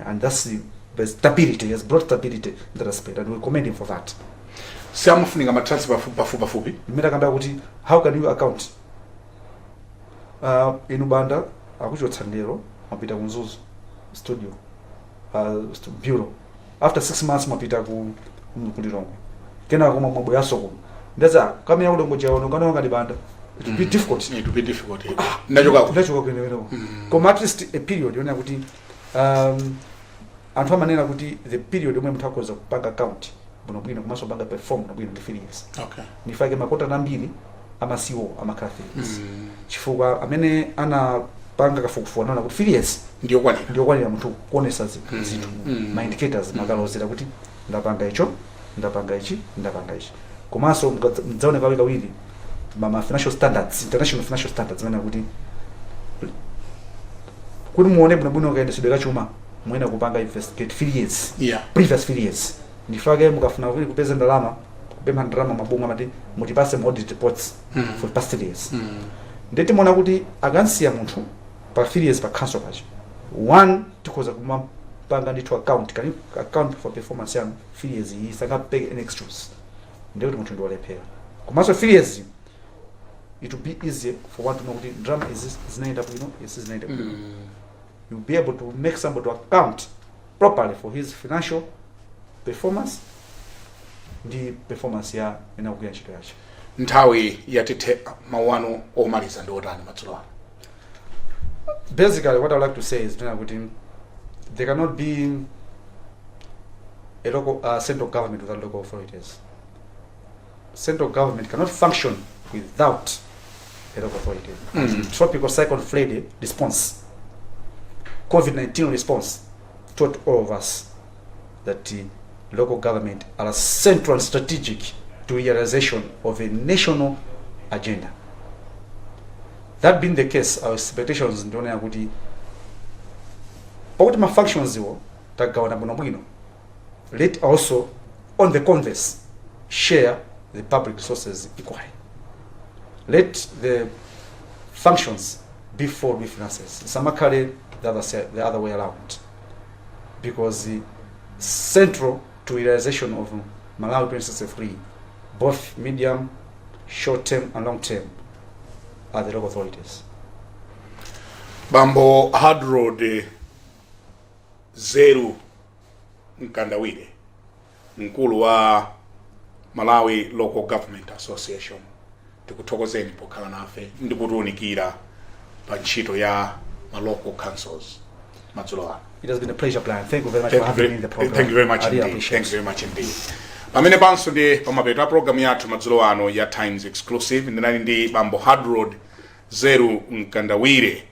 and that's the stability has brought stability in the respect and we commend him for that. Siamu funinga ma transfer fupi imeta kamba kuti how can you account inubanda akuchotsa ndero mapita kunzuzu studio bureau after 6 months mapita ku kulilongo kena koma mabo yasoko ndaza kama ya ulongo jawo ngano ngadi banda it will be difficult ndachoka kwenero koma at least a period yona kuti anthu amanena kuti the period omwe muthu akoza kupanga account bwino komanso panga perform bwino ndi affiliates. Okay. Ndifake makota nambiri amasiwo amakhala affiliates. Chifukwa amene anapanga kafukufuku anaona kuti affiliates ndio kwanira munthu kuonesa zinthu ma indicators makalozera kuti ndapanga icho ndapanga ichi. Komanso mdzaone kawiri ma financial standards, international financial standards mena kuti muone bwino kayendesedwe kachuma mwena kupanga investigate affiliates, previous affiliates. Ndifake mukafuna kuti kupeza ndalama kupempha ndalama mabunga amati mutipase audit reports for past years. Ndeti muona kuti akansiya munthu pa affiliates pa council pachi. One tikhoza kumapanga ndithu account for performance ya affiliates isangapeke an excuse. Ndekuti munthu ndiwolephera. Komanso affiliates it will be easier for one to know kuti drama is zinaenda bwino, yes zinaenda bwino. You'll be able to make somebody to account properly for his financial performance, the performance ya inakuya ntchito yacho. Nthawi yatithe mawano omaliza ndotani matsulo. Basically what I would like to say is that there cannot be a local central government without local authorities. Central government cannot function without a local authority. Tropical cyclone flood response, COVID-19 response taught all of us that the local government are central and strategic to realization of a national agenda. That being the case, our expectations ndone yakuti pakuti ma functions iwo tagawana bwino let also on the converse share the public resources equally. Let the functions be full with finances. Samakale the other way around, because the central to realization of Malawi 2063, both medium, short term and long term, are the local authorities. Bambo Hardrod Zeru Mkandawire, mkulu wa Malawi Local Government Association, tikuthokozeni pokhala nafe ndikutuunikira pa ntchito ya ma local councils matsulo. It has been a pleasure, Brian. Thank you very much for having me in the program. Thank you very much indeed. Thank you very much indeed. Pamene panso ndi pamapeto program yathu matsulo ano ya Times Exclusive ndinali ndi Bambo Hardrod Zeru Mkandawire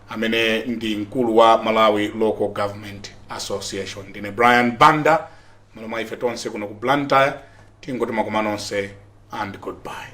amene ndi mkulu wa Malawi Local Government Association. Ndine Brian Banda maloma ife tonse kuno ku Blantyre, tingoti makomanonse and goodbye.